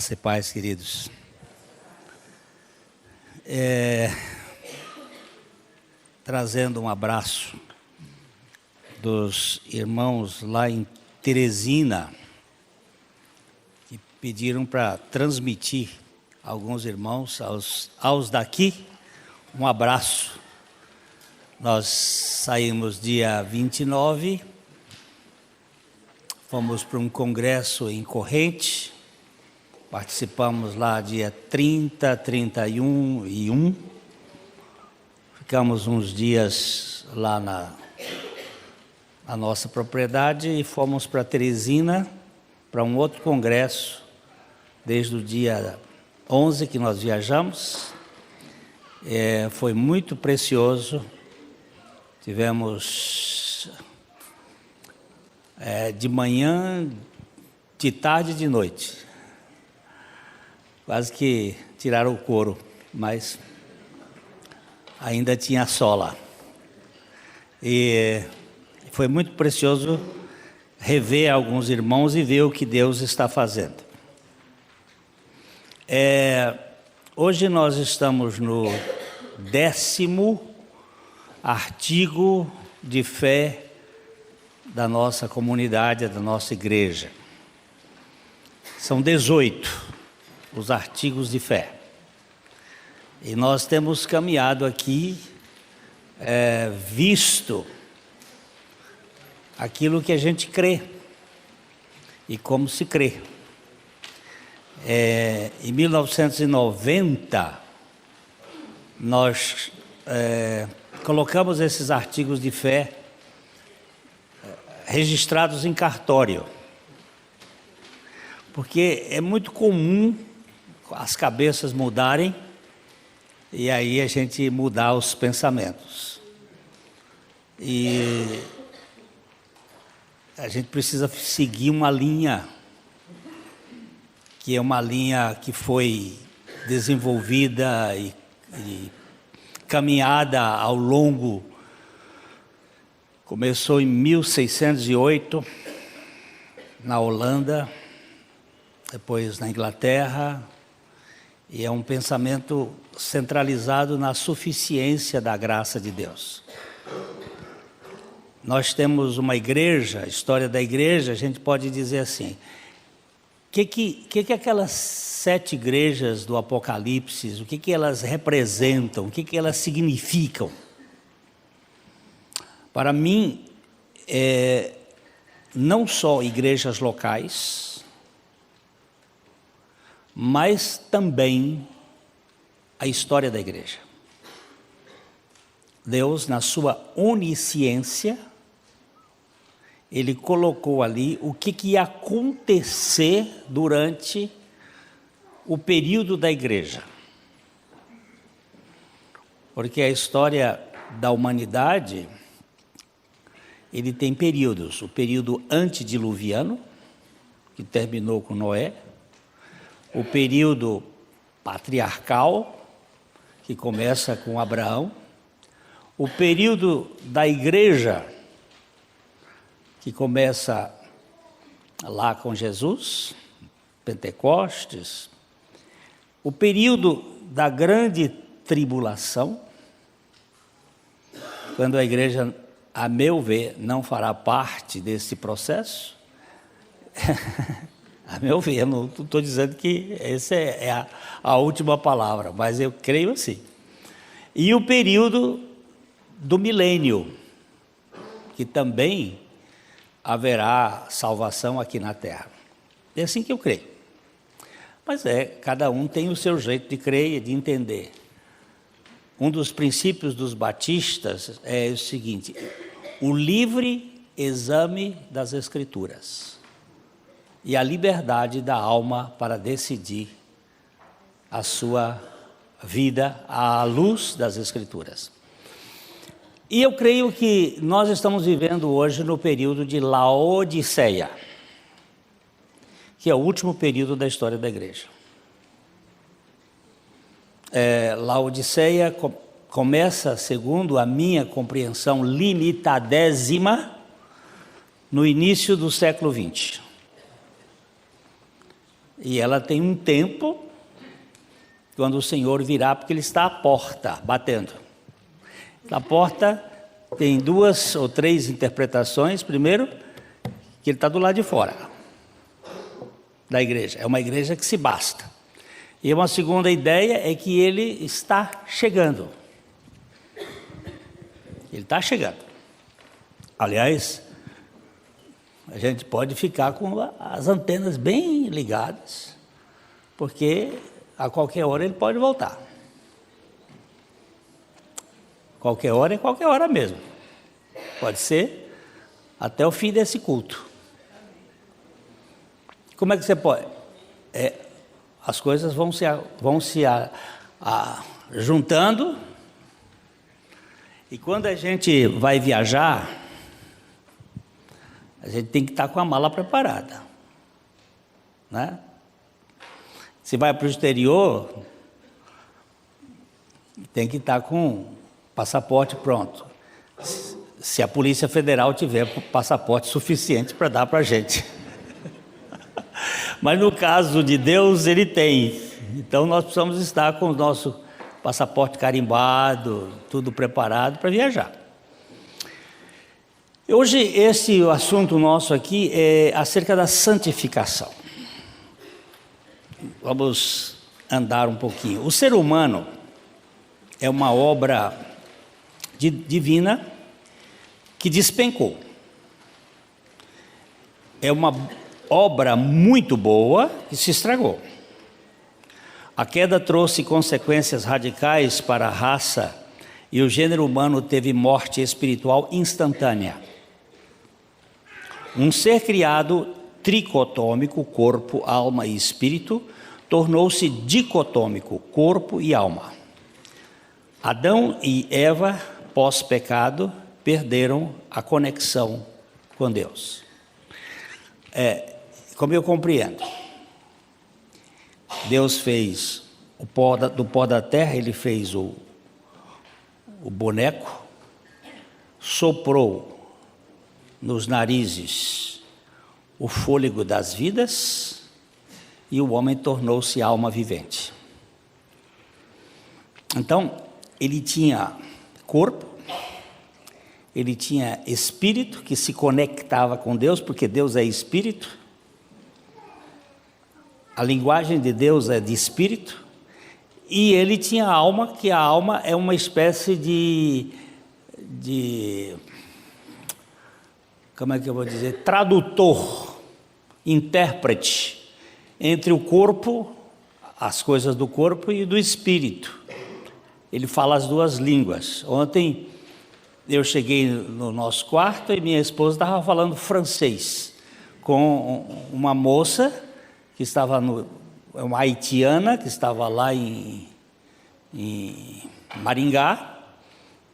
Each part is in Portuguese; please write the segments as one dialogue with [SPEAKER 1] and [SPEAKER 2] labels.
[SPEAKER 1] Graça e paz, queridos. Trazendo um abraço dos irmãos lá em Teresina, que pediram para transmitir a alguns irmãos, aos daqui, um abraço. Nós saímos dia 29, fomos para um congresso em Corrente, participamos lá dia 30, 31 e 1. Ficamos uns dias lá na nossa propriedade e fomos para Teresina, para um outro congresso, desde o dia 11 que nós viajamos. Foi muito precioso. Tivemos de manhã, de tarde e de noite. Quase que tiraram o couro, mas ainda tinha sol lá. E foi muito precioso rever alguns irmãos e ver o que Deus está fazendo. Hoje nós estamos no 10º artigo de fé da nossa comunidade, da nossa igreja. São 18 os artigos de fé. E nós temos caminhado aqui, visto aquilo que a gente crê e como se crê. Em 1990, nós colocamos esses artigos de fé registrados em cartório, porque é muito comum as cabeças mudarem e aí a gente mudar os pensamentos. E a gente precisa seguir uma linha, que é uma linha que foi desenvolvida e caminhada ao longo. Começou em 1608, na Holanda, depois na Inglaterra, e é um pensamento centralizado na suficiência da graça de Deus. Nós temos uma igreja, a história da igreja, a gente pode dizer assim, o que aquelas 7 igrejas do Apocalipse, o que elas representam, o que elas significam? Para mim, não só igrejas locais, mas também a história da igreja. Deus, na sua onisciência, Ele colocou ali o que ia acontecer durante o período da igreja. Porque a história da humanidade, ele tem períodos. O período antediluviano, que terminou com Noé. O período patriarcal, que começa com Abraão. O período da igreja, que começa lá com Jesus, Pentecostes. O período da grande tribulação, quando a igreja, a meu ver, não fará parte desse processo. A meu ver, eu não estou dizendo que essa é a última palavra, mas eu creio assim. E o período do milênio, que também haverá salvação aqui na terra. É assim que eu creio. Mas cada um tem o seu jeito de crer e de entender. Um dos princípios dos batistas é o seguinte: o livre exame das Escrituras e a liberdade da alma para decidir a sua vida à luz das Escrituras. E eu creio que nós estamos vivendo hoje no período de Laodiceia, que é o último período da história da igreja. Laodiceia começa, segundo a minha compreensão limitadésima, no início do século XX. E ela tem um tempo quando o Senhor virá, porque Ele está à porta, batendo. A porta tem 2 ou 3 interpretações. Primeiro, que Ele está do lado de fora da igreja. É uma igreja que se basta. E uma segunda ideia é que Ele está chegando. Ele está chegando. Aliás, a gente pode ficar com as antenas bem ligadas, porque a qualquer hora Ele pode voltar. Qualquer hora é qualquer hora mesmo. Pode ser até o fim desse culto. Como é que você pode? As coisas vão se juntando, e quando a gente vai viajar, a gente tem que estar com a mala preparada, né? Se vai para o exterior, tem que estar com passaporte pronto. Se a Polícia Federal tiver passaporte suficiente para dar para a gente. Mas no caso de Deus, Ele tem. Então nós precisamos estar com o nosso passaporte carimbado, tudo preparado para viajar. Hoje esse assunto nosso aqui é acerca da santificação. Vamos andar um pouquinho. O ser humano é uma obra divina que despencou. É uma obra muito boa que se estragou. A queda trouxe consequências radicais para a raça e o gênero humano teve morte espiritual instantânea. Um ser criado tricotômico, corpo, alma e espírito, tornou-se dicotômico, corpo e alma. Adão e Eva, pós-pecado, perderam a conexão com Deus. Como eu compreendo, Deus fez do pó da terra, Ele fez o boneco, soprou nos narizes o fôlego das vidas e o homem tornou-se alma vivente. Então, ele tinha corpo, ele tinha espírito que se conectava com Deus, porque Deus é espírito. A linguagem de Deus é de espírito. E ele tinha alma, que a alma é uma espécie de como é que eu vou dizer? Tradutor, intérprete entre o corpo, as coisas do corpo e do espírito. Ele fala as duas línguas. Ontem eu cheguei no nosso quarto e minha esposa estava falando francês com uma moça que estava uma haitiana que estava lá em Maringá,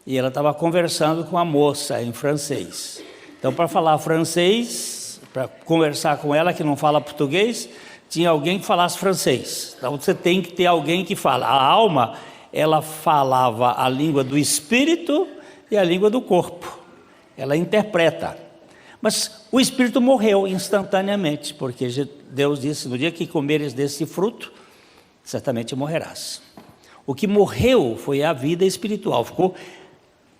[SPEAKER 1] e ela estava conversando com a moça em francês. Então, para falar francês, para conversar com ela que não fala português, tinha alguém que falasse francês. Então você tem que ter alguém que fala. A alma, ela falava a língua do espírito e a língua do corpo. Ela interpreta. Mas o espírito morreu instantaneamente, porque Deus disse: no dia que comeres desse fruto, certamente morrerás. O que morreu foi a vida espiritual, ficou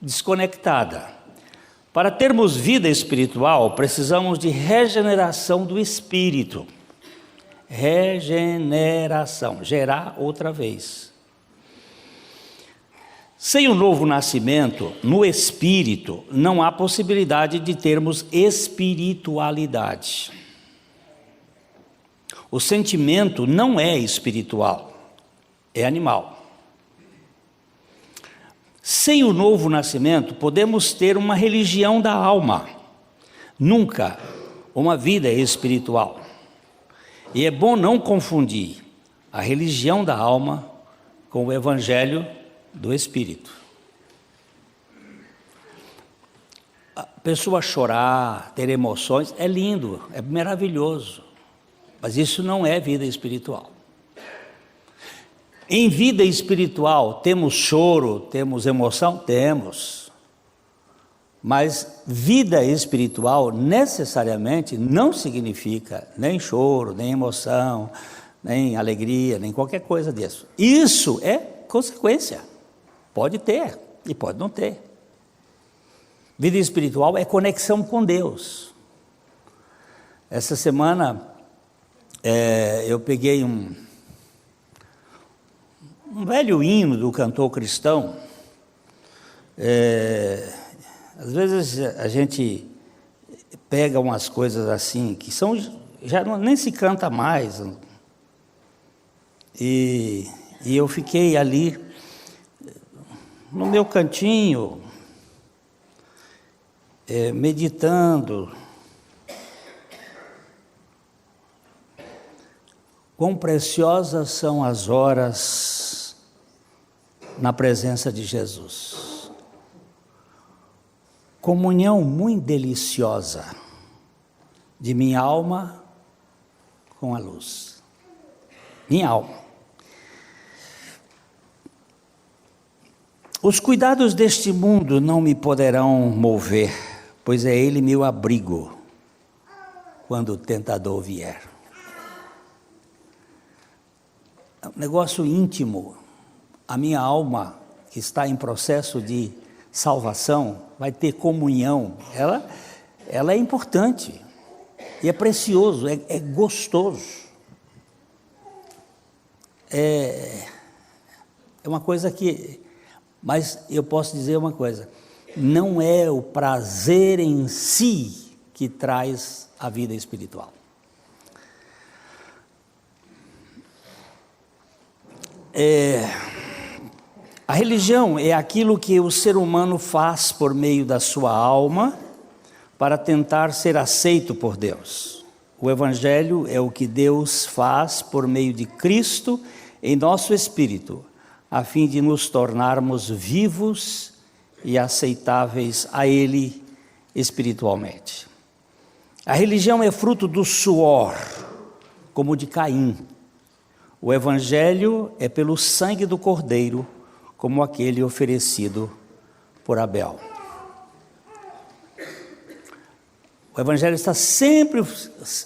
[SPEAKER 1] desconectada. Para termos vida espiritual, precisamos de regeneração do espírito. Regeneração, gerar outra vez. Sem o novo nascimento, no espírito, não há possibilidade de termos espiritualidade. O sentimento não é espiritual, é animal. Sem o novo nascimento, podemos ter uma religião da alma, nunca uma vida espiritual. E é bom não confundir a religião da alma com o evangelho do espírito. A pessoa chorar, ter emoções, é lindo, é maravilhoso, mas isso não é vida espiritual. Em vida espiritual, temos choro, temos emoção? Temos. Mas vida espiritual necessariamente não significa nem choro, nem emoção, nem alegria, nem qualquer coisa disso. Isso é consequência. Pode ter e pode não ter. Vida espiritual é conexão com Deus. Essa semana eu peguei um velho hino do cantor cristão. Às vezes a gente pega umas coisas assim que já nem se canta mais. E eu fiquei ali no meu cantinho, meditando. Quão preciosas são as horas na presença de Jesus. Comunhão muito deliciosa de minha alma com a luz. Minha alma. Os cuidados deste mundo não me poderão mover, pois é Ele meu abrigo quando o tentador vier. É um negócio íntimo. A minha alma, que está em processo de salvação, vai ter comunhão. Ela é importante. E é precioso, é gostoso. É uma coisa que... Mas eu posso dizer uma coisa. Não é o prazer em si que traz a vida espiritual. A religião é aquilo que o ser humano faz por meio da sua alma para tentar ser aceito por Deus. O Evangelho é o que Deus faz por meio de Cristo em nosso espírito, a fim de nos tornarmos vivos e aceitáveis a Ele espiritualmente. A religião é fruto do suor, como o de Caim. O Evangelho é pelo sangue do Cordeiro, como aquele oferecido por Abel. O Evangelho está sempre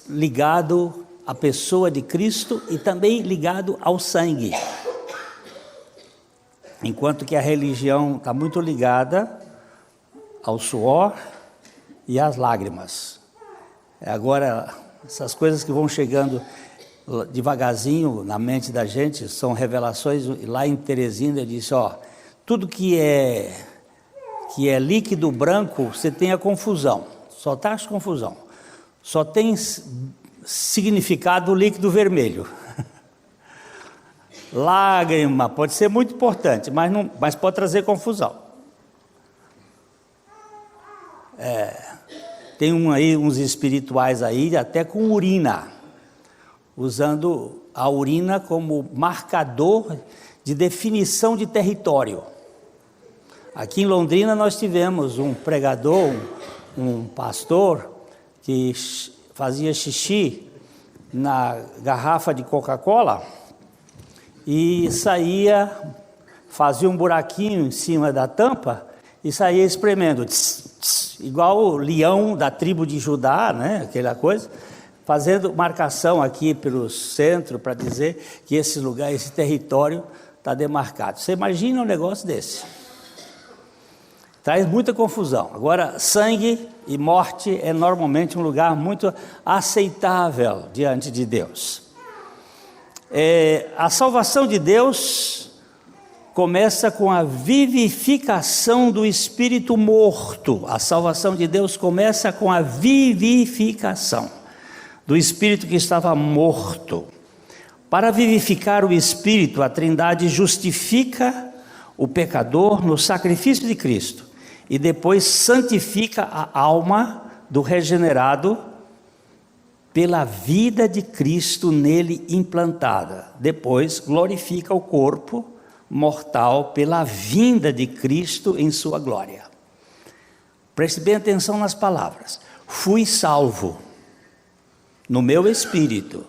[SPEAKER 1] ligado à pessoa de Cristo e também ligado ao sangue. Enquanto que a religião está muito ligada ao suor e às lágrimas. Agora, essas coisas que vão chegando devagarzinho na mente da gente são revelações. Lá em Teresina ele disse, tudo que é líquido branco, você tem a confusão, só traz confusão, só tem significado o líquido vermelho. Lágrima pode ser muito importante, mas pode trazer confusão. Tem uns espirituais aí até com urina, usando a urina como marcador de definição de território. Aqui em Londrina nós tivemos um pregador, um pastor, que fazia xixi na garrafa de Coca-Cola e fazia um buraquinho em cima da tampa e saía espremendo, igual o leão da tribo de Judá, né? Aquela coisa, fazendo marcação aqui pelo centro para dizer que esse lugar, esse território está demarcado. Você imagina um negócio desse? Traz muita confusão. Agora, sangue e morte é normalmente um lugar muito aceitável diante de Deus. A salvação de Deus começa com a vivificação do espírito morto. A salvação de Deus começa com a vivificação do espírito que estava morto. Para vivificar o espírito, a Trindade justifica o pecador no sacrifício de Cristo e depois santifica a alma do regenerado pela vida de Cristo nele implantada. Depois glorifica o corpo mortal pela vinda de Cristo em sua glória. Preste bem atenção nas palavras. Fui salvo no meu espírito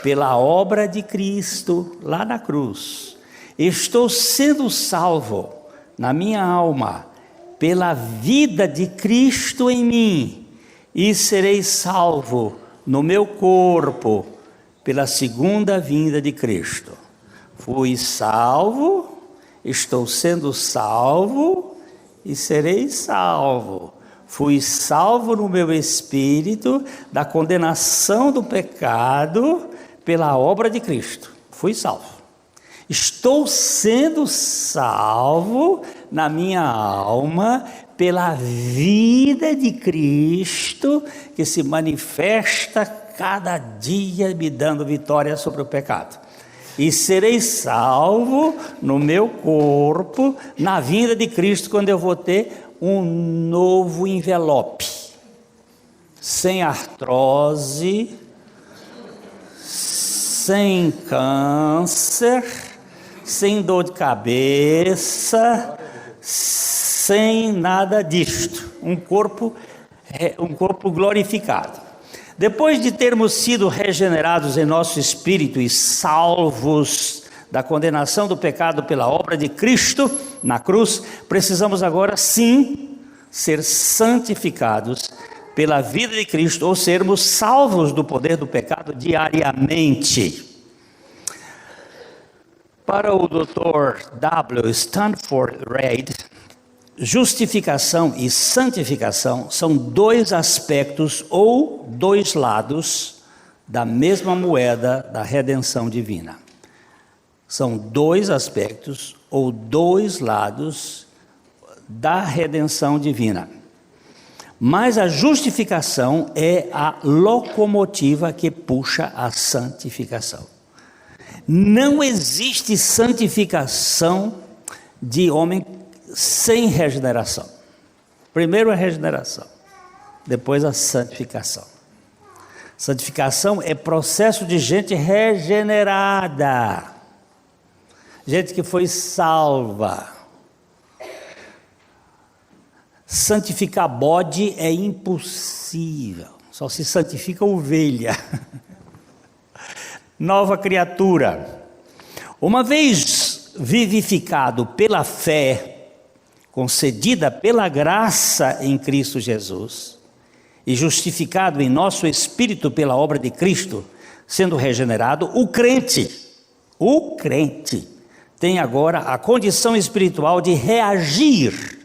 [SPEAKER 1] pela obra de Cristo lá na cruz. Estou sendo salvo na minha alma pela vida de Cristo em mim, e serei salvo no meu corpo pela segunda vinda de Cristo. Fui salvo, estou sendo salvo e serei salvo. Fui salvo no meu espírito da condenação do pecado pela obra de Cristo. Fui salvo. Estou sendo salvo na minha alma pela vida de Cristo que se manifesta cada dia me dando vitória sobre o pecado. E serei salvo no meu corpo na vinda de Cristo, quando eu vou ter um novo envelope, sem artrose, sem câncer, sem dor de cabeça, sem nada disto, um corpo glorificado. Depois de termos sido regenerados em nosso espírito e salvos da condenação do pecado pela obra de Cristo na cruz, precisamos agora sim ser santificados pela vida de Cristo, ou sermos salvos do poder do pecado diariamente. Para o Dr. W. Stanford Reid, justificação e santificação são dois aspectos ou dois lados da mesma moeda da redenção divina. São dois aspectos ou dois lados da redenção divina. Mas a justificação é a locomotiva que puxa a santificação. Não existe santificação de homem sem regeneração. Primeiro a regeneração, depois a santificação. Santificação é processo de gente regenerada, gente que foi salva. Santificar bode é impossível, só se santifica ovelha. Nova criatura. Uma vez vivificado pela fé, concedida pela graça em Cristo Jesus, e justificado em nosso espírito pela obra de Cristo, sendo regenerado, o crente tem agora a condição espiritual de reagir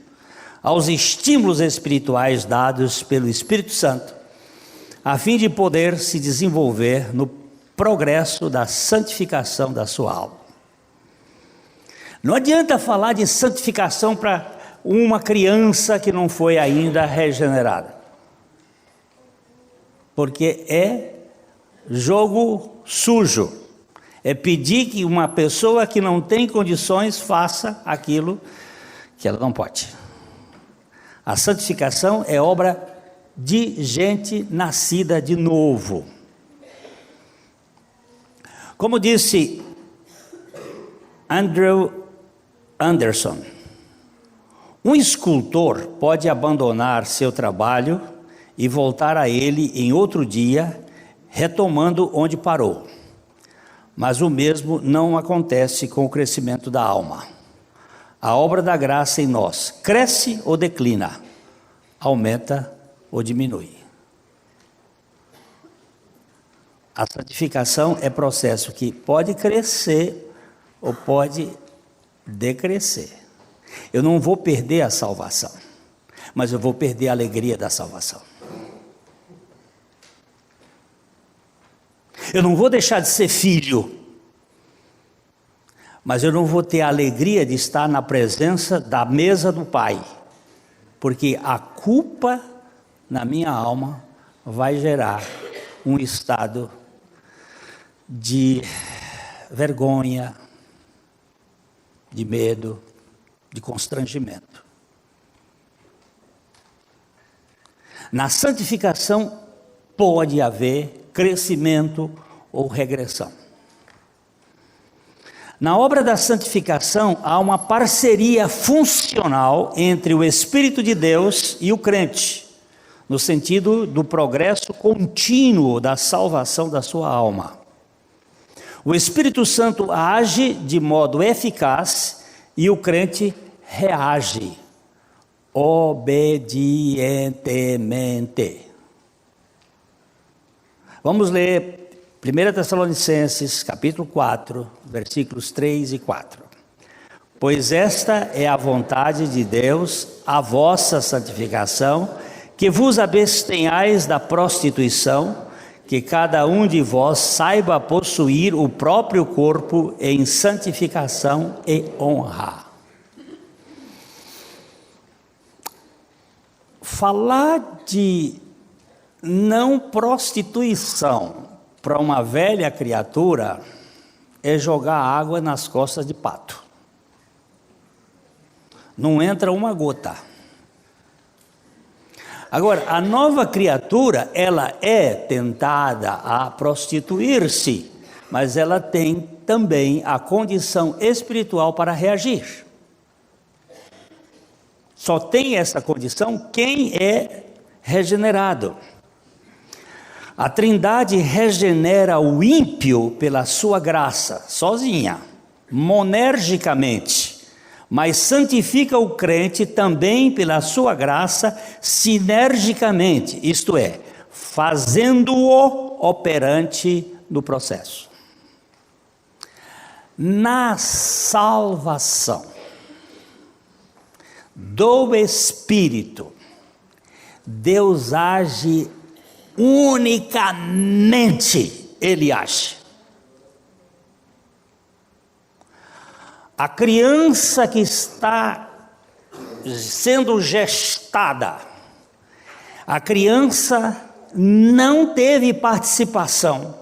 [SPEAKER 1] aos estímulos espirituais dados pelo Espírito Santo, a fim de poder se desenvolver no progresso da santificação da sua alma. Não adianta falar de santificação para uma criança que não foi ainda regenerada, porque é jogo sujo, é pedir que uma pessoa que não tem condições faça aquilo que ela não pode. A santificação é obra de gente nascida de novo. Como disse Andrew Anderson, um escultor pode abandonar seu trabalho e voltar a ele em outro dia, retomando onde parou. Mas o mesmo não acontece com o crescimento da alma. A obra da graça em nós cresce ou declina, aumenta ou diminui. A santificação é processo que pode crescer ou pode decrescer. Eu não vou perder a salvação, mas eu vou perder a alegria da salvação. Eu não vou deixar de ser filho, mas eu não vou ter a alegria de estar na presença da mesa do Pai, porque a culpa na minha alma vai gerar um estado de vergonha, de medo, de constrangimento. Na santificação pode haver crescimento ou regressão. Na obra da santificação há uma parceria funcional entre o Espírito de Deus e o crente, no sentido do progresso contínuo da salvação da sua alma. O Espírito Santo age de modo eficaz e o crente reage obedientemente. Vamos ler 1 Tessalonicenses, capítulo 4, versículos 3 e 4. Pois esta é a vontade de Deus, a vossa santificação, que vos abstenhais da prostituição, que cada um de vós saiba possuir o próprio corpo em santificação e honra. Falar de não prostituição para uma velha criatura é jogar água nas costas de pato. Não entra uma gota. Agora, a nova criatura, ela é tentada a prostituir-se, mas ela tem também a condição espiritual para reagir. Só tem essa condição quem é regenerado. A Trindade regenera o ímpio pela sua graça, sozinha, monergicamente, mas santifica o crente também pela sua graça, sinergicamente, isto é, fazendo-o operante no processo. Na salvação do Espírito, Deus age unicamente, Ele age. A criança que está sendo gestada, a criança não teve participação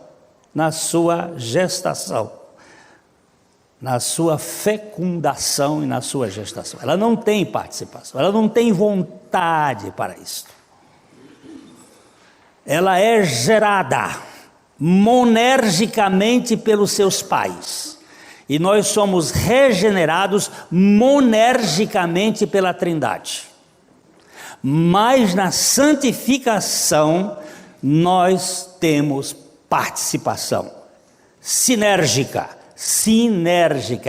[SPEAKER 1] na sua gestação, na sua fecundação e na sua gestação. Ela não tem participação, ela não tem vontade para isso. Ela é gerada monergicamente pelos seus pais. E nós somos regenerados monergicamente pela Trindade. Mas na santificação nós temos participação sinérgica,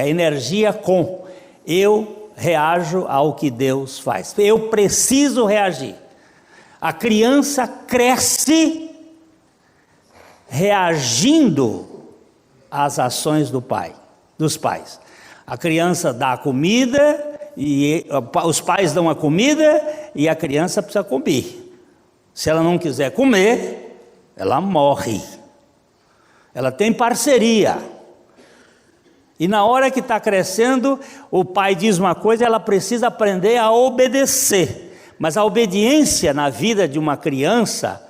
[SPEAKER 1] energia com. Eu reajo ao que Deus faz. Eu preciso reagir. A criança cresce reagindo às ações dos pais. A criança dá a comida, e os pais dão a comida, e a criança precisa comer. Se ela não quiser comer, ela morre. Ela tem parceria. E na hora que está crescendo, o pai diz uma coisa, ela precisa aprender a obedecer. Mas a obediência na vida de uma criança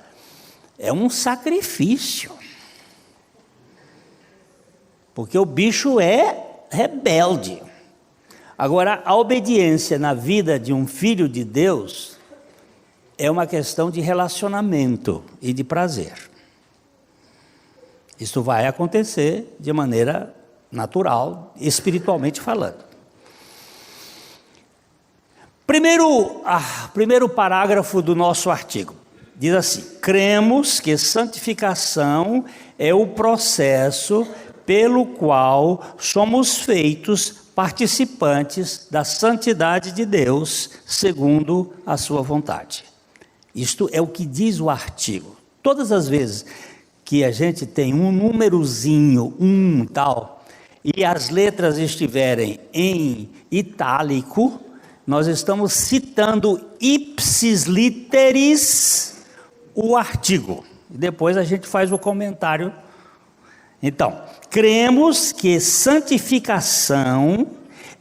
[SPEAKER 1] é um sacrifício. Porque o bicho é rebelde. Agora, a obediência na vida de um filho de Deus é uma questão de relacionamento e de prazer. Isso vai acontecer de maneira natural, espiritualmente falando. Primeiro parágrafo do nosso artigo diz assim: cremos que santificação é o processo pelo qual somos feitos participantes da santidade de Deus, segundo a sua vontade. Isto é o que diz o artigo. Todas as vezes que a gente tem um númerozinho, tal, e as letras estiverem em itálico, nós estamos citando ipsis literis o artigo. Depois a gente faz o comentário. Então, cremos que santificação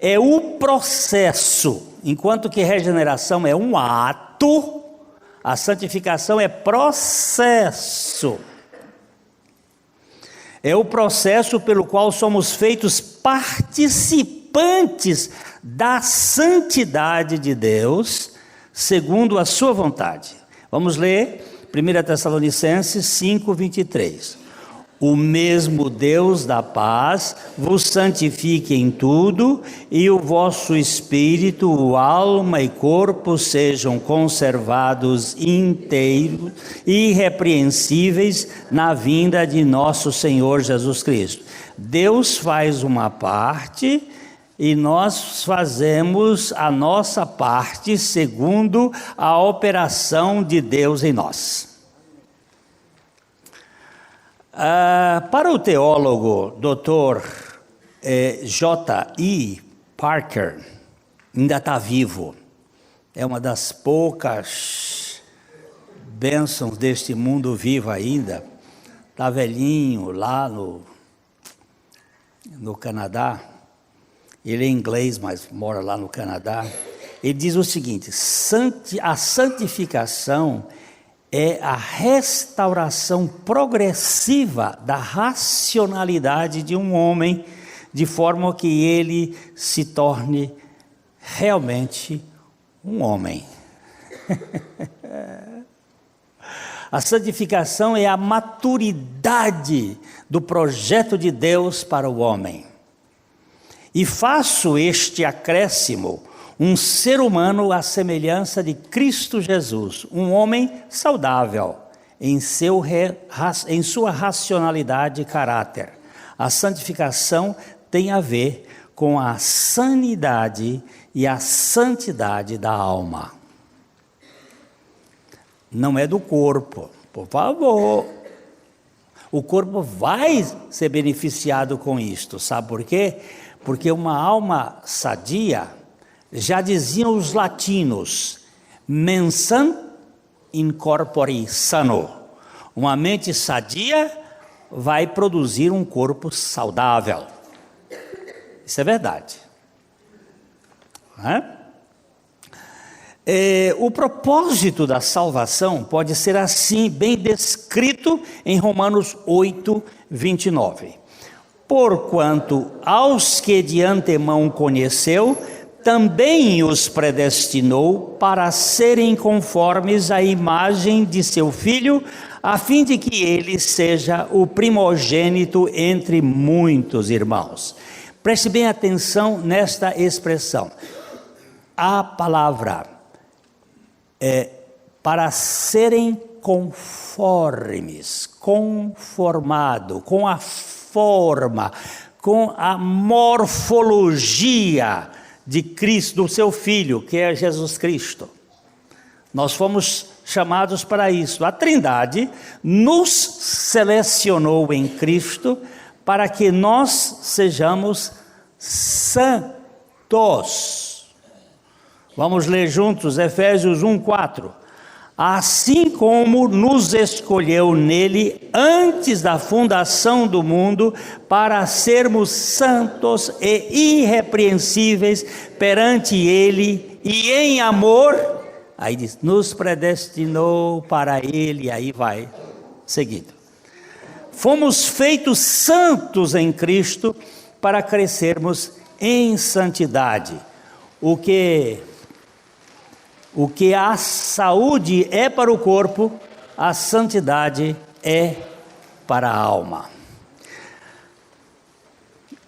[SPEAKER 1] é o processo, enquanto que regeneração é um ato, a santificação é processo. É o processo pelo qual somos feitos participantes da santidade de Deus, segundo a sua vontade. Vamos ler 1 Tessalonicenses 5:23. O mesmo Deus da paz vos santifique em tudo, e o vosso espírito, alma e corpo sejam conservados inteiros e irrepreensíveis na vinda de nosso Senhor Jesus Cristo. Deus faz uma parte e nós fazemos a nossa parte segundo a operação de Deus em nós. Para o teólogo Dr. J.I. Parker, ainda está vivo, é uma das poucas bênçãos deste mundo vivo ainda, está velhinho lá no Canadá. Ele é inglês, mas mora lá no Canadá. Ele diz o seguinte: a santificação é a restauração progressiva da racionalidade de um homem, de forma que ele se torne realmente um homem. A santificação é a maturidade do projeto de Deus para o homem. E faço este acréscimo, um ser humano à semelhança de Cristo Jesus, um homem saudável em sua racionalidade e caráter. A santificação tem a ver com a sanidade e a santidade da alma. Não é do corpo, por favor. O corpo vai ser beneficiado com isto, sabe por quê? Porque uma alma sadia, já diziam os latinos, mensam in corpore sano. Uma mente sadia vai produzir um corpo saudável. Isso é verdade. O propósito da salvação pode ser assim bem descrito em Romanos 8, 29. Porquanto aos que de antemão conheceu, também os predestinou para serem conformes à imagem de seu Filho, a fim de que ele seja o primogênito entre muitos irmãos. Preste bem atenção nesta expressão. A palavra é para serem conformes, conformado, com a forma, com a morfologia de Cristo, do seu Filho, que é Jesus Cristo. Nós fomos chamados para isso. A Trindade nos selecionou em Cristo para que nós sejamos santos. Vamos ler juntos Efésios 1:4. Assim como nos escolheu nele antes da fundação do mundo, para sermos santos e irrepreensíveis perante ele, e em amor, aí diz, nos predestinou para ele, aí vai, seguindo. Fomos feitos santos em Cristo para crescermos em santidade. O que a saúde é para o corpo, a santidade é para a alma.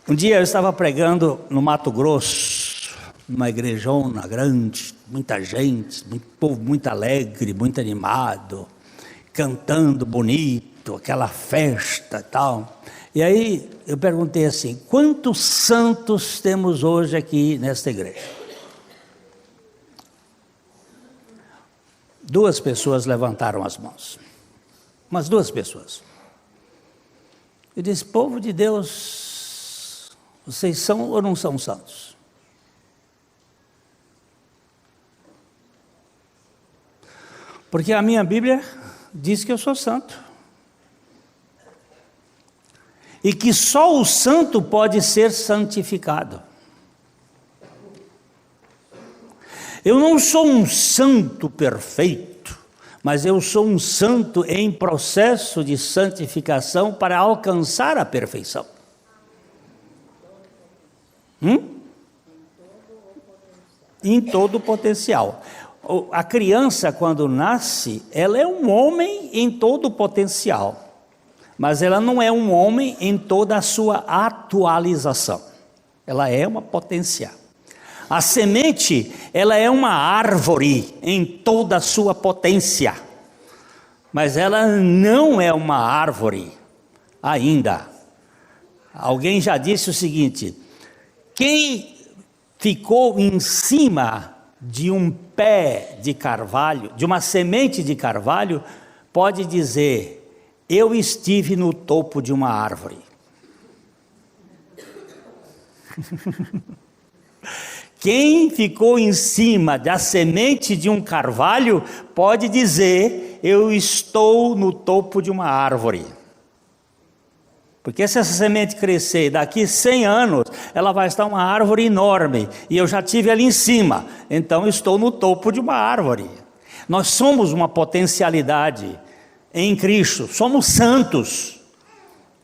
[SPEAKER 1] Um dia eu estava pregando no Mato Grosso, numa igrejona grande, muita gente, muito povo muito alegre, muito animado, cantando bonito, aquela festa e tal. E aí eu perguntei assim: quantos santos temos hoje aqui nesta igreja? 2 pessoas levantaram as mãos. Umas 2 pessoas. Eu disse: povo de Deus, vocês são ou não são santos? Porque a minha Bíblia diz que eu sou santo. E que só o santo pode ser santificado. Eu não sou um santo perfeito, mas eu sou um santo em processo de santificação para alcançar a perfeição. Em todo o potencial. A criança, quando nasce, ela é um homem em todo o potencial, mas ela não é um homem em toda a sua atualização. Ela é uma potencial. A semente, ela é uma árvore em toda a sua potência, mas ela não é uma árvore ainda. Alguém já disse o seguinte: quem ficou em cima de um pé de carvalho, de uma semente de carvalho, pode dizer: eu estive no topo de uma árvore. Quem ficou em cima da semente de um carvalho pode dizer: eu estou no topo de uma árvore. Porque se essa semente crescer daqui 100 anos, ela vai estar uma árvore enorme, e eu já estive ali em cima, então eu estou no topo de uma árvore. Nós somos uma potencialidade em Cristo, somos santos,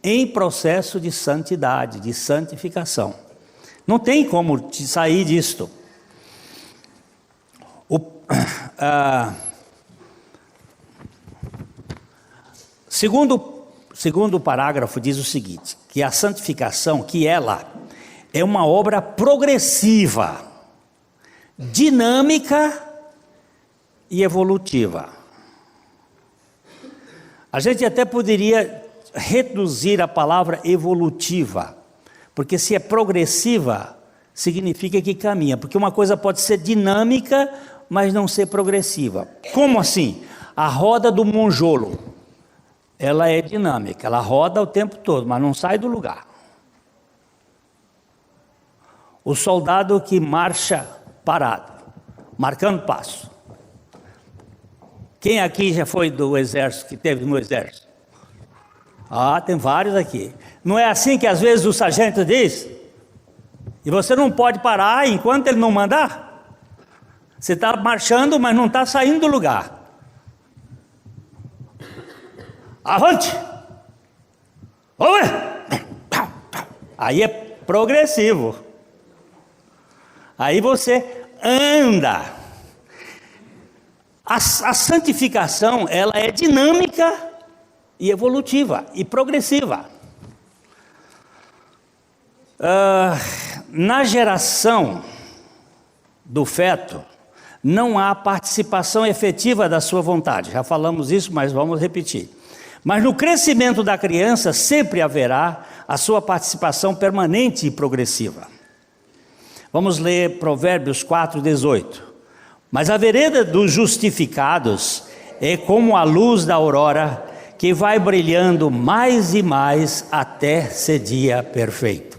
[SPEAKER 1] em processo de santidade, de santificação. Não tem como te sair disto. Segundo parágrafo diz o seguinte, que a santificação, que ela é uma obra progressiva, dinâmica e evolutiva. A gente até poderia reduzir a palavra evolutiva, porque se é progressiva, significa que caminha, porque uma coisa pode ser dinâmica, mas não ser progressiva. Como assim? A roda do monjolo, ela é dinâmica, ela roda o tempo todo, mas não sai do lugar. O soldado que marcha parado, marcando passo. Quem aqui já foi do exército, que teve no exército? Tem vários aqui. Não é assim que às vezes o sargento diz? E você não pode parar enquanto ele não mandar? Você está marchando, mas não está saindo do lugar. Avante! Aí é progressivo. Aí você anda. A santificação, ela é dinâmica e evolutiva e progressiva. Na geração do feto, não há participação efetiva da sua vontade. Já falamos isso, mas vamos repetir. Mas no crescimento da criança sempre haverá a sua participação permanente e progressiva. Vamos ler Provérbios 4:18. Mas a vereda dos justificados é como a luz da aurora, que vai brilhando mais e mais até ser dia perfeito.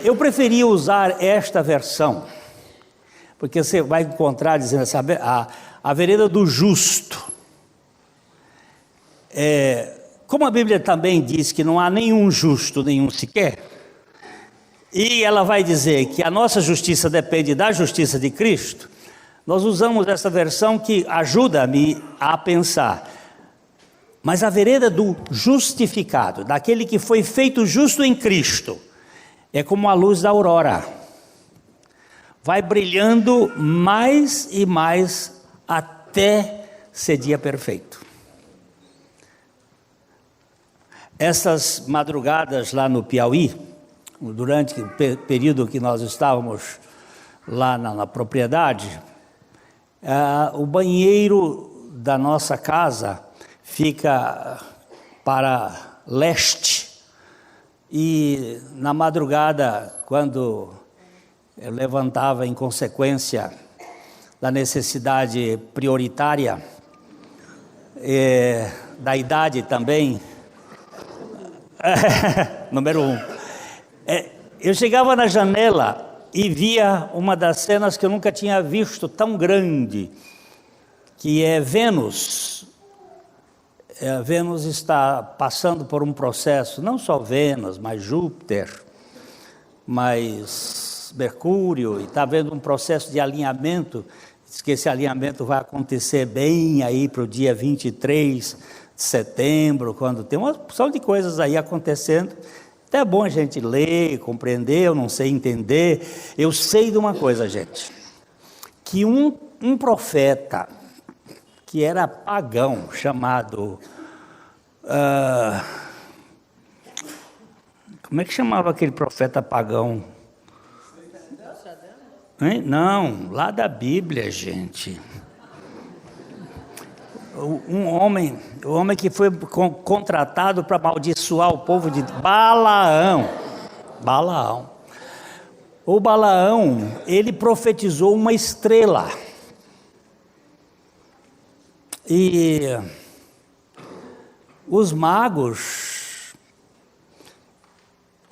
[SPEAKER 1] Eu preferia usar esta versão, porque você vai encontrar dizendo assim, a vereda do justo. Como a Bíblia também diz que não há nenhum justo, nenhum sequer, e ela vai dizer que a nossa justiça depende da justiça de Cristo, nós usamos essa versão que ajuda-me a pensar. Mas a vereda do justificado, daquele que foi feito justo em Cristo, é como a luz da aurora. Vai brilhando mais e mais até ser dia perfeito. Essas madrugadas lá no Piauí, durante o período que nós estávamos lá na propriedade, o banheiro da nossa casa fica para leste, e na madrugada, quando eu levantava em consequência da necessidade prioritária, da idade também, número 1, eu chegava na janela e via uma das cenas que eu nunca tinha visto tão grande, que é Vênus. Vênus está passando por um processo, não só Vênus, mas Júpiter, mas Mercúrio, e está havendo um processo de alinhamento. Diz que esse alinhamento vai acontecer bem aí para o dia 23 de setembro, quando tem uma porção de coisas aí acontecendo. Até é bom a gente ler, compreender. Eu não sei entender. Eu sei de uma coisa, gente, que um profeta que era pagão, chamado, como é que chamava aquele profeta pagão? Hein? Não, lá da Bíblia, gente. O homem que foi contratado para amaldiçoar o povo de Balaão. O Balaão, ele profetizou uma estrela. E os magos,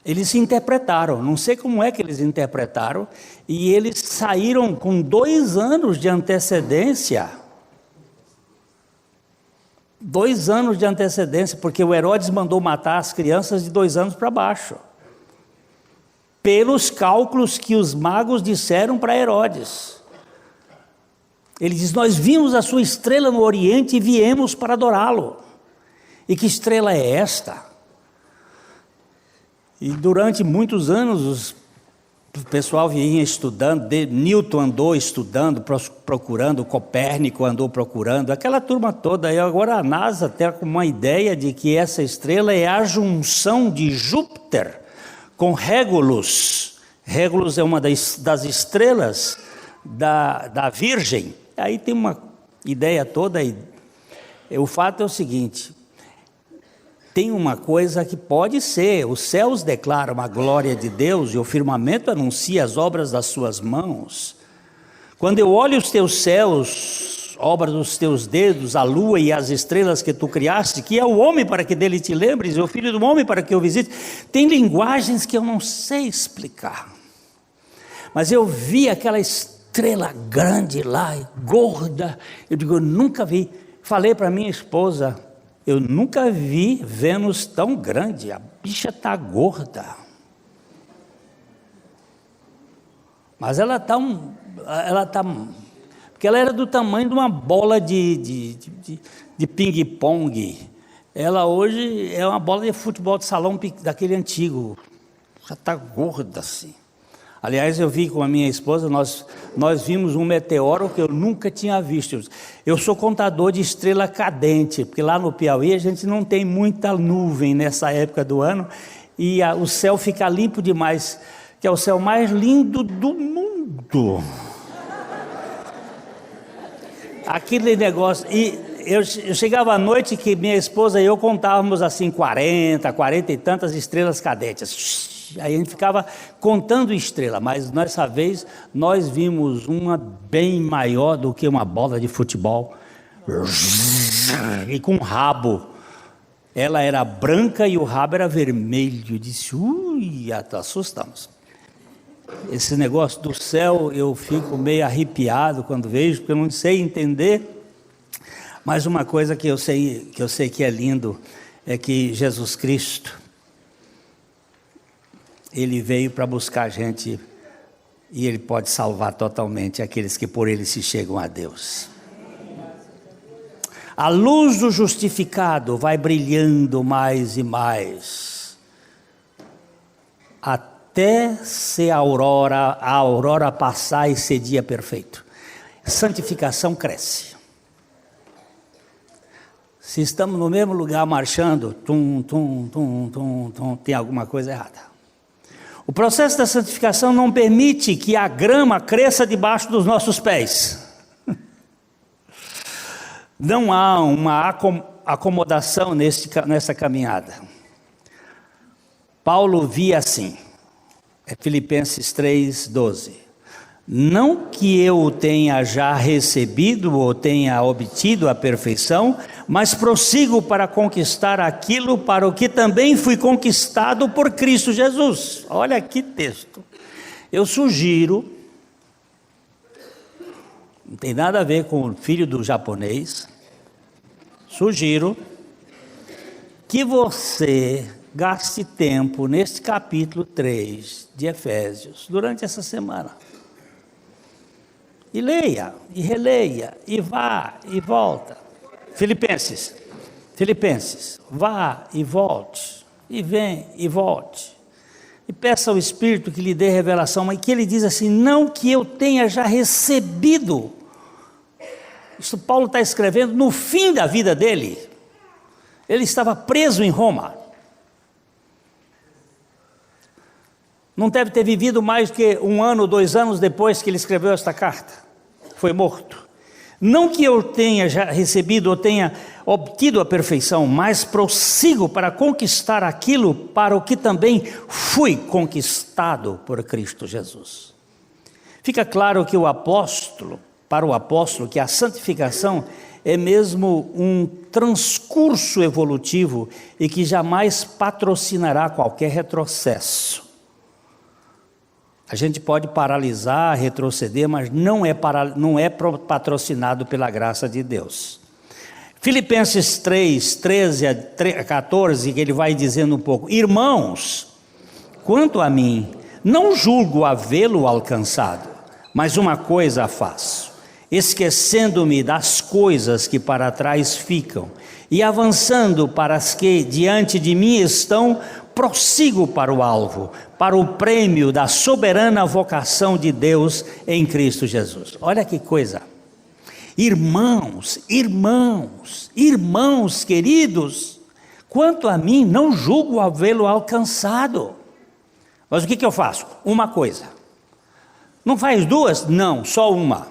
[SPEAKER 1] eles se interpretaram, não sei como é que eles interpretaram, e eles saíram com 2 anos de antecedência. 2 anos de antecedência, porque o Herodes mandou matar as crianças de 2 anos para baixo. Pelos cálculos que os magos disseram para Herodes. Ele diz: nós vimos a sua estrela no Oriente e viemos para adorá-lo. E que estrela é esta? E durante muitos anos o pessoal vinha estudando, Newton andou estudando, procurando, Copérnico andou procurando, aquela turma toda. E agora a NASA tem uma ideia de que essa estrela é a junção de Júpiter com Régulus. Régulus é uma das estrelas da Virgem. Aí tem uma ideia toda aí. O fato é o seguinte: tem uma coisa que pode ser, os céus declaram a glória de Deus e o firmamento anuncia as obras das suas mãos. Quando eu olho os teus céus, obra dos teus dedos, a lua e as estrelas que tu criaste, que é o homem para que dele te lembres, e o filho do homem para que o visite, tem linguagens que eu não sei explicar. Mas eu vi aquela estrela grande lá, gorda, eu digo, eu nunca vi. Falei para minha esposa, eu nunca vi Vênus tão grande, a bicha está gorda. Mas ela está porque ela era do tamanho de uma bola de ping-pong. Ela hoje é uma bola de futebol de salão daquele antigo, já está gorda assim. Aliás, eu vi com a minha esposa, nós vimos um meteoro que eu nunca tinha visto. Eu sou contador de estrela cadente, porque lá no Piauí a gente não tem muita nuvem nessa época do ano, e o céu fica limpo demais, que é o céu mais lindo do mundo. Aquele negócio, e eu chegava à noite que minha esposa e eu contávamos assim 40 e tantas estrelas cadentes. Aí a gente ficava contando estrela, mas dessa vez nós vimos uma bem maior do que uma bola de futebol, e com rabo. Ela era branca e o rabo era vermelho. Eu disse, assustamos. Esse negócio do céu eu fico meio arrepiado quando vejo, porque eu não sei entender. Mas uma coisa que eu sei que é lindo é que Jesus Cristo, Ele veio para buscar a gente e Ele pode salvar totalmente aqueles que por Ele se chegam a Deus. A luz do justificado vai brilhando mais e mais, até ser a aurora passar e ser dia perfeito. Santificação cresce. Se estamos no mesmo lugar marchando, tem alguma coisa errada. O processo da santificação não permite que a grama cresça debaixo dos nossos pés. Não há uma acomodação nessa caminhada. Paulo via assim, Filipenses 3:12. Não que eu tenha já recebido ou tenha obtido a perfeição, mas prossigo para conquistar aquilo para o que também fui conquistado por Cristo Jesus. Olha que texto. Eu sugiro, não tem nada a ver com o filho do japonês, sugiro que você gaste tempo neste capítulo 3 de Efésios, durante essa semana. E leia, e releia, e vá, e volta. Filipenses, vá e volte, e vem e volte. E peça ao Espírito que lhe dê revelação, mas que ele diz assim, não que eu tenha já recebido. Isso Paulo está escrevendo no fim da vida dele. Ele estava preso em Roma. Não deve ter vivido mais que 1 ano, 2 anos depois que ele escreveu esta carta. Foi morto. Não que eu tenha já recebido ou tenha obtido a perfeição, mas prossigo para conquistar aquilo para o que também fui conquistado por Cristo Jesus. Fica claro que para o apóstolo, que a santificação é mesmo um transcurso evolutivo e que jamais patrocinará qualquer retrocesso. A gente pode paralisar, retroceder, mas não é patrocinado pela graça de Deus. Filipenses 3, 13 a 14, que ele vai dizendo um pouco: irmãos, quanto a mim, não julgo havê-lo alcançado, mas uma coisa faço, esquecendo-me das coisas que para trás ficam, e avançando para as que diante de mim estão, prossigo para o alvo, para o prêmio da soberana vocação de Deus em Cristo Jesus. Olha que coisa. Irmãos queridos, quanto a mim, não julgo havê-lo alcançado. Mas o que eu faço? Uma coisa. Não faz duas? Não, só uma.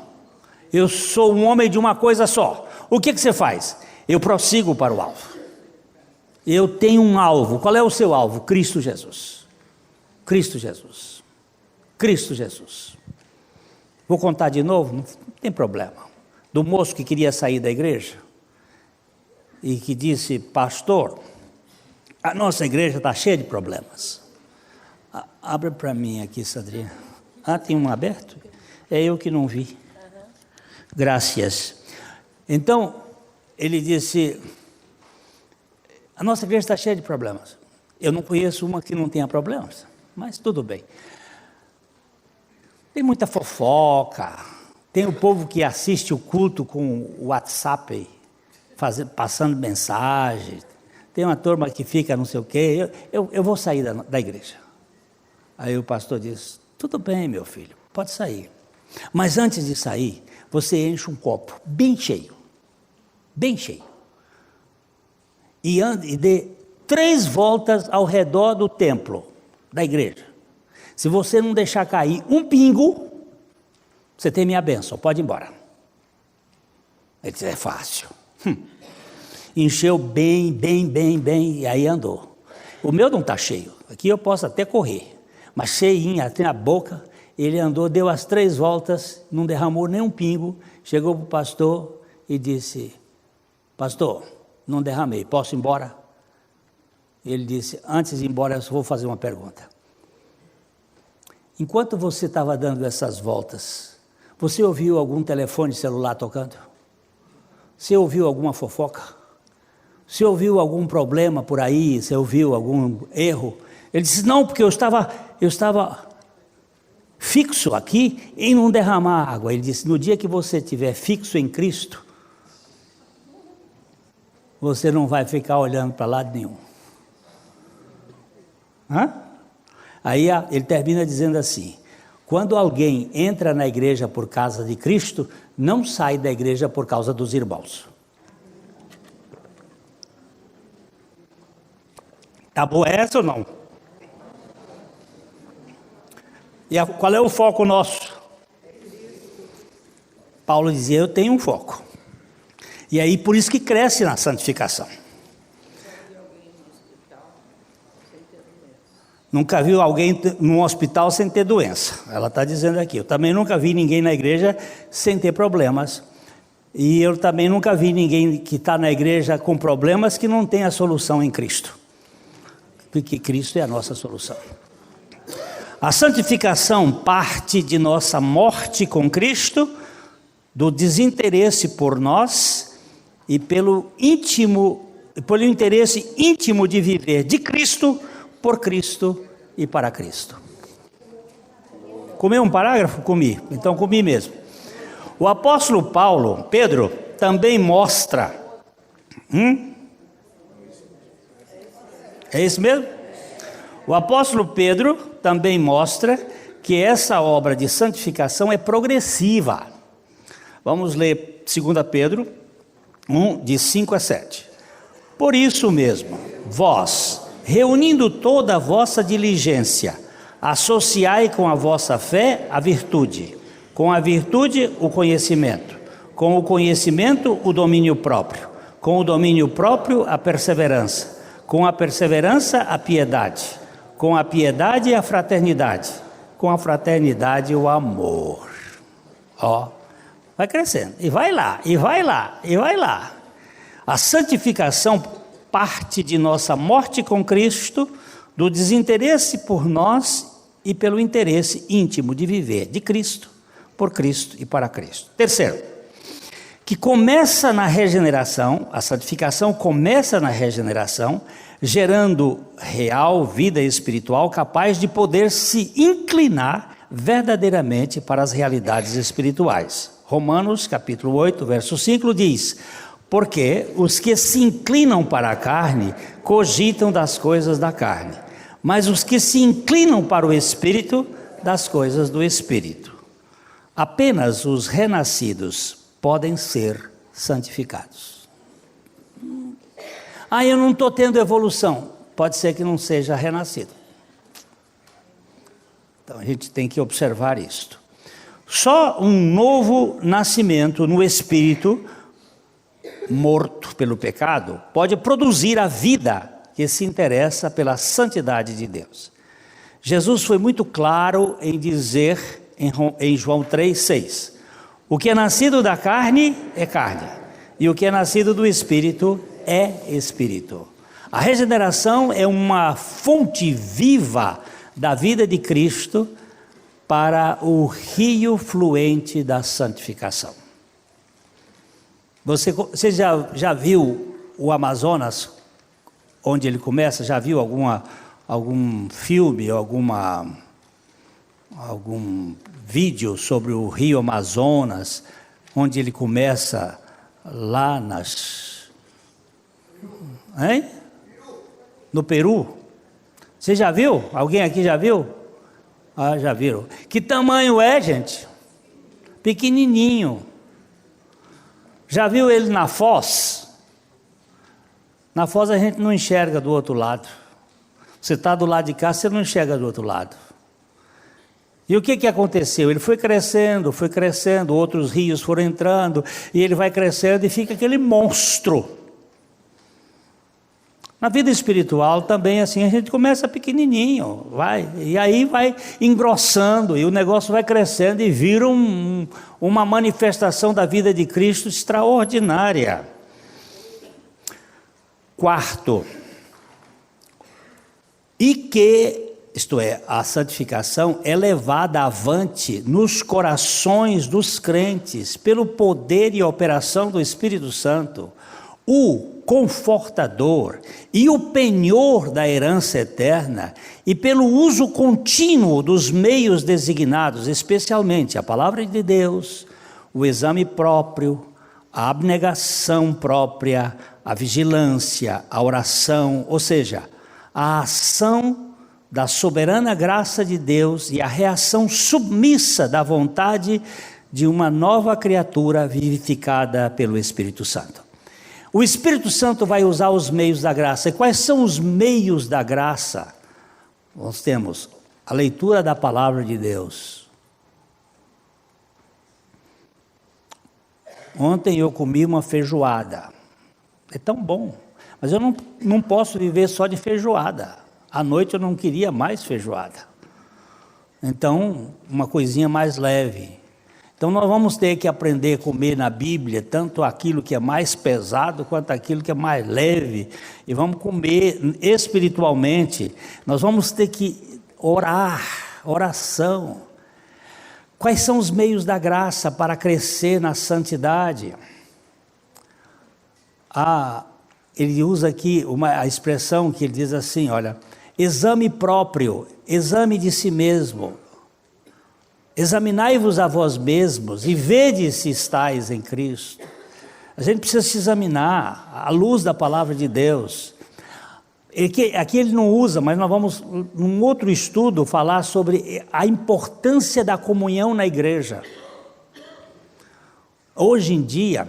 [SPEAKER 1] Eu sou um homem de uma coisa só. O que você faz? Eu prossigo para o alvo. Eu tenho um alvo. Qual é o seu alvo? Cristo Jesus. Cristo Jesus. Cristo Jesus. Vou contar de novo? Não tem problema. Do moço que queria sair da igreja e que disse: pastor, a nossa igreja está cheia de problemas. Abre para mim aqui, Sandrinha. Tem um aberto? É eu que não vi. Graças. Então, ele disse: a nossa igreja está cheia de problemas. Eu não conheço uma que não tenha problemas, mas tudo bem. Tem muita fofoca. Tem o povo que assiste o culto com o WhatsApp, passando mensagem. Tem uma turma que fica não sei o quê. Eu vou sair da igreja. Aí o pastor diz: tudo bem, meu filho, pode sair. Mas antes de sair, você enche um copo bem cheio. Bem cheio. E dê 3 voltas ao redor do templo, da igreja. Se você não deixar cair um pingo, você tem minha bênção, pode ir embora. Ele disse: é fácil. Encheu bem, e aí andou. O meu não está cheio, aqui eu posso até correr, mas cheinho, até a boca. Ele andou, deu as 3 voltas, não derramou nem um pingo, chegou para o pastor e disse: pastor, não derramei, posso ir embora? Ele disse: antes de ir embora eu só vou fazer uma pergunta. Enquanto você estava dando essas voltas, você ouviu algum telefone celular tocando? Você ouviu alguma fofoca? Você ouviu algum problema por aí? Você ouviu algum erro? Ele disse: não, porque eu estava fixo aqui em não derramar água. Ele disse: no dia que você estiver fixo em Cristo, você não vai ficar olhando para lado nenhum. Aí ele termina dizendo assim: quando alguém entra na igreja por causa de Cristo, não sai da igreja por causa dos irmãos. Tá boa essa ou não? E qual é o foco nosso? Paulo dizia: eu tenho um foco. E aí por isso que cresce na santificação. Nunca viu alguém num hospital sem ter doença. Ela está dizendo aqui. Eu também nunca vi ninguém na igreja sem ter problemas. E eu também nunca vi ninguém que está na igreja com problemas que não tem a solução em Cristo. Porque Cristo é a nossa solução. A santificação parte de nossa morte com Cristo, do desinteresse por nós e pelo interesse íntimo de viver de Cristo, por Cristo e para Cristo. Comeu um parágrafo? Comi. Então comi mesmo. O apóstolo Pedro, também mostra. É isso mesmo? O apóstolo Pedro também mostra que essa obra de santificação é progressiva. Vamos ler 2 Pedro 1, de 5 a 7. Por isso mesmo, vós, reunindo toda a vossa diligência, associai com a vossa fé a virtude, com a virtude o conhecimento, Com o conhecimento, o domínio próprio. Com o domínio próprio, a perseverança. Com a perseverança, a piedade. Com a piedade, a fraternidade. Com a fraternidade, o amor. Ó, vai crescendo. E vai lá, e vai lá, e vai lá. A santificação parte de nossa morte com Cristo, do desinteresse por nós e pelo interesse íntimo de viver de Cristo, por Cristo e para Cristo. Terceiro, que começa na regeneração, a santificação começa na regeneração, gerando real vida espiritual capaz de poder se inclinar verdadeiramente para as realidades espirituais. Romanos capítulo 8, verso 5 diz: porque os que se inclinam para a carne cogitam das coisas da carne, mas os que se inclinam para o Espírito, das coisas do Espírito. Apenas os renascidos podem ser santificados. Eu não estou tendo evolução. Pode ser que não seja renascido. Então a gente tem que observar isto. Só um novo nascimento no Espírito, morto pelo pecado, pode produzir a vida que se interessa pela santidade de Deus. Jesus foi muito claro em dizer em João 3,6: o que é nascido da carne é carne, e o que é nascido do Espírito é Espírito. A regeneração é uma fonte viva da vida de Cristo para o rio fluente da santificação. Você já viu o Amazonas, onde ele começa? Já viu algum filme, algum vídeo sobre o rio Amazonas, onde ele começa lá no Peru? Você já viu? Alguém aqui já viu? Já viram. Que tamanho é, gente? Pequenininho. Já viu ele na Foz? Na Foz a gente não enxerga do outro lado. Você está do lado de cá, você não enxerga do outro lado. E o que aconteceu? Ele foi crescendo, outros rios foram entrando, e ele vai crescendo e fica aquele monstro. Na vida espiritual também assim, a gente começa pequenininho, e aí vai engrossando, e o negócio vai crescendo e vira uma manifestação da vida de Cristo extraordinária. Quarto, isto é, a santificação é levada avante nos corações dos crentes pelo poder e operação do Espírito Santo, o confortador e o penhor da herança eterna, e pelo uso contínuo dos meios designados, especialmente a palavra de Deus, o exame próprio, a abnegação própria, a vigilância, a oração, ou seja, a ação da soberana graça de Deus e a reação submissa da vontade de uma nova criatura vivificada pelo Espírito Santo. O Espírito Santo vai usar os meios da graça. E quais são os meios da graça? Nós temos a leitura da palavra de Deus. Ontem eu comi uma feijoada. É tão bom. Mas eu não posso viver só de feijoada. À noite eu não queria mais feijoada. Então, uma coisinha mais leve. Então nós vamos ter que aprender a comer na Bíblia, tanto aquilo que é mais pesado, quanto aquilo que é mais leve. E vamos comer espiritualmente. Nós vamos ter que oração. Quais são os meios da graça para crescer na santidade? Ele usa aqui a expressão que ele diz assim, olha, exame próprio, exame de si mesmo. Examinai-vos a vós mesmos e vede se estáis em Cristo. A gente precisa se examinar à luz da palavra de Deus. Aqui ele não usa, mas nós vamos, num outro estudo, falar sobre a importância da comunhão na igreja. Hoje em dia,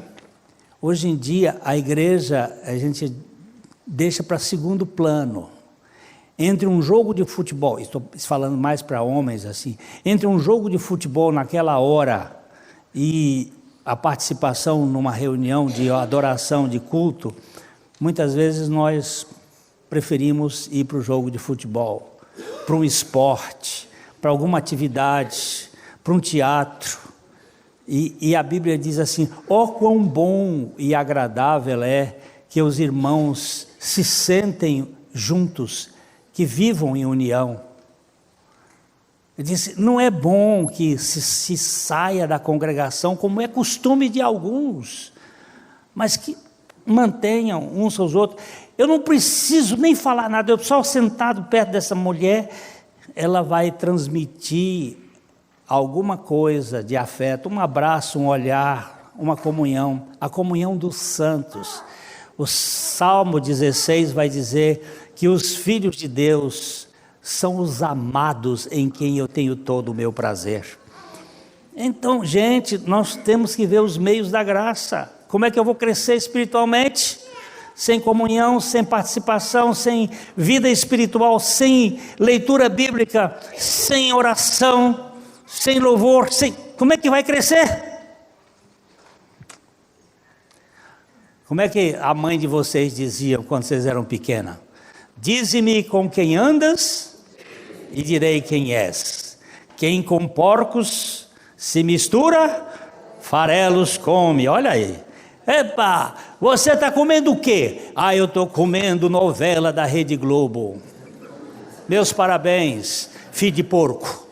[SPEAKER 1] a igreja, a gente deixa para segundo plano. Entre um jogo de futebol, estou falando mais para homens assim, entre um jogo de futebol naquela hora e a participação numa reunião de adoração, de culto, muitas vezes nós preferimos ir para o jogo de futebol, para um esporte, para alguma atividade, para um teatro. E a Bíblia diz assim: ó quão bom e agradável é que os irmãos se sentem juntos, que vivam em união. Ele disse: não é bom que se saia da congregação, como é costume de alguns, mas que mantenham uns aos outros. Eu não preciso nem falar nada, eu só sentado perto dessa mulher, ela vai transmitir alguma coisa de afeto, um abraço, um olhar, uma comunhão, a comunhão dos santos. O Salmo 16 vai dizer que os filhos de Deus são os amados em quem eu tenho todo o meu prazer. Então, gente, nós temos que ver os meios da graça. Como é que eu vou crescer espiritualmente? Sem comunhão, sem participação, sem vida espiritual, sem leitura bíblica, sem oração, sem louvor, como é que vai crescer? Como é que a mãe de vocês dizia quando vocês eram pequenas? Dize-me com quem andas e direi quem és. Quem com porcos se mistura, farelos come. Olha aí. Epa, você está comendo o quê? Eu estou comendo novela da Rede Globo. Meus parabéns, filho de porco.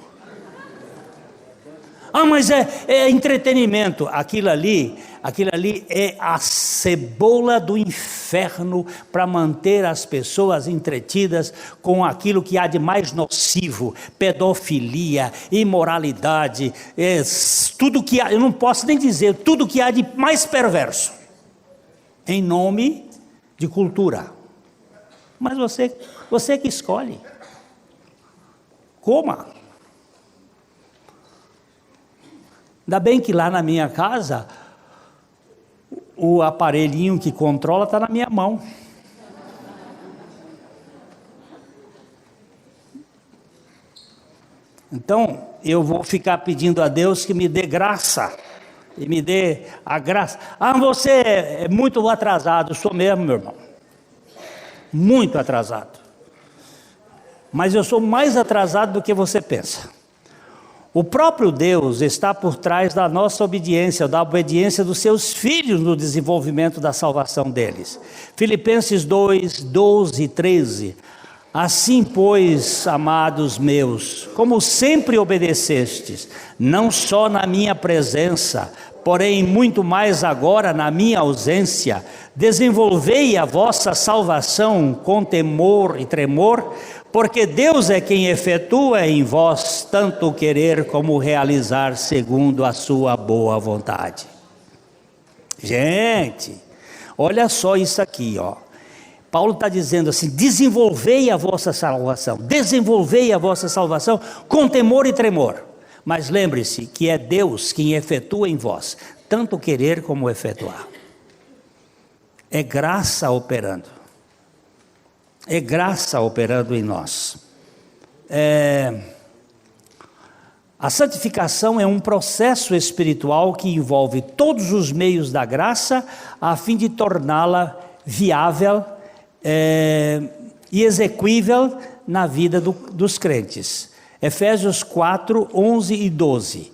[SPEAKER 1] Mas é entretenimento. Aquilo ali é a cebola do inferno para manter as pessoas entretidas com aquilo que há de mais nocivo: pedofilia, imoralidade, tudo que há, eu não posso nem dizer, tudo que há de mais perverso, em nome de cultura. Mas você que escolhe. Coma. Ainda bem que lá na minha casa o aparelhinho que controla está na minha mão. Então eu vou ficar pedindo a Deus que me dê graça, e me dê a graça. Você é muito atrasado. Eu sou mesmo, meu irmão, muito atrasado, mas eu sou mais atrasado do que você pensa. O próprio Deus está por trás da nossa obediência, da obediência dos seus filhos no desenvolvimento da salvação deles. Filipenses 2, 12 e 13. Assim, pois, amados meus, como sempre obedecestes, não só na minha presença, porém muito mais agora na minha ausência, desenvolvei a vossa salvação com temor e tremor, porque Deus é quem efetua em vós tanto o querer como o realizar segundo a sua boa vontade. Gente, olha só isso aqui, ó. Paulo está dizendo assim: desenvolvei a vossa salvação com temor e tremor. Mas lembre-se que é Deus quem efetua em vós tanto o querer como o efetuar. É graça operando. É graça operando em nós. A santificação é um processo espiritual que envolve todos os meios da graça a fim de torná-la viável e execuível na vida dos crentes. Efésios 4, 11 e 12.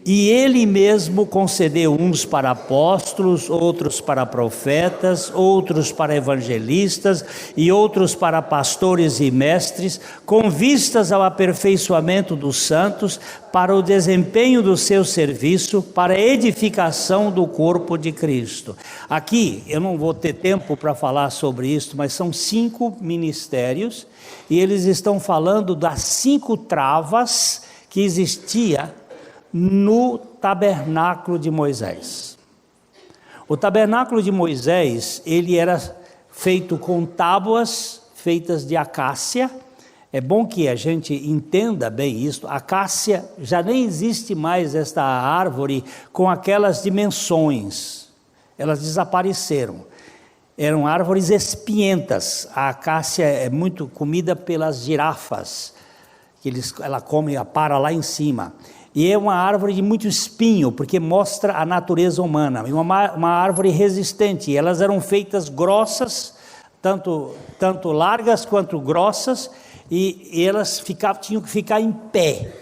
[SPEAKER 1] E ele mesmo concedeu uns para apóstolos, outros para profetas, outros para evangelistas e outros para pastores e mestres, com vistas ao aperfeiçoamento dos santos, para o desempenho do seu serviço, para a edificação do corpo de Cristo. Aqui, eu não vou ter tempo para falar sobre isso, mas são 5 ministérios, e eles estão falando das 5 travas que existia no tabernáculo de Moisés. O tabernáculo de Moisés, ele era feito com tábuas feitas de acácia. É bom que a gente entenda bem isso. Acácia, já nem existe mais esta árvore com aquelas dimensões. Elas desapareceram. Eram árvores espinhentas. A acácia é muito comida pelas girafas, ela come a para lá em cima. E é uma árvore de muito espinho, porque mostra a natureza humana. E uma árvore resistente. Elas eram feitas grossas, tanto largas quanto grossas, e elas tinham que ficar em pé.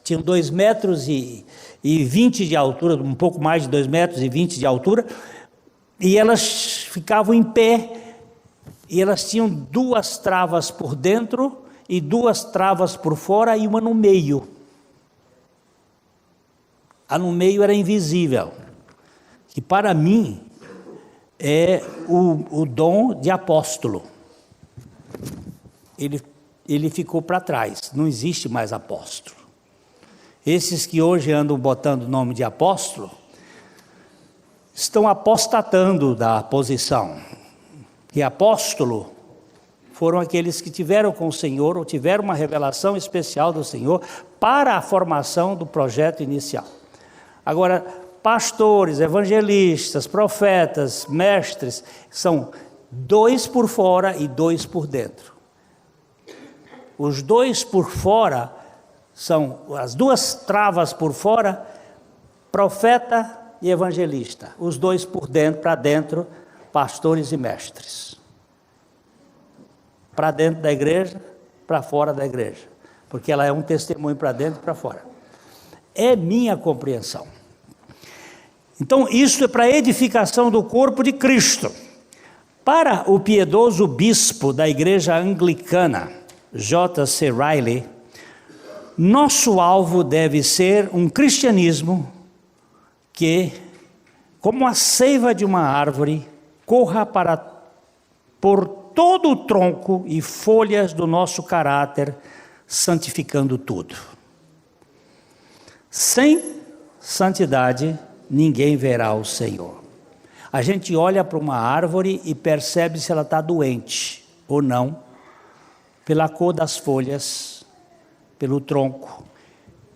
[SPEAKER 1] Tinham 2,20 metros de altura, um pouco mais de 2,20 metros de altura, e elas ficavam em pé, e elas tinham 2 travas por dentro, e 2 travas por fora e uma no meio. A no meio era invisível, que para mim é o dom de apóstolo. Ele ficou para trás, não existe mais apóstolo. Esses que hoje andam botando o nome de apóstolo, estão apostatando da posição. E apóstolo foram aqueles que tiveram com o Senhor, ou tiveram uma revelação especial do Senhor, para a formação do projeto inicial. Agora, pastores, evangelistas, profetas, mestres, são 2 por fora e 2 por dentro. Os 2 por fora, são as 2 travas por fora, profeta e evangelista. Os 2 por dentro, para dentro, pastores e mestres. Para dentro da igreja, para fora da igreja, porque ela é um testemunho para dentro e para fora. É minha compreensão. Então, isso é para a edificação do corpo de Cristo. Para o piedoso bispo da igreja anglicana, J.C. Riley, nosso alvo deve ser um cristianismo que, como a seiva de uma árvore, corra por todo o tronco e folhas do nosso caráter, santificando tudo. Sem santidade, ninguém verá o Senhor. A gente olha para uma árvore e percebe se ela está doente ou não, pela cor das folhas, pelo tronco.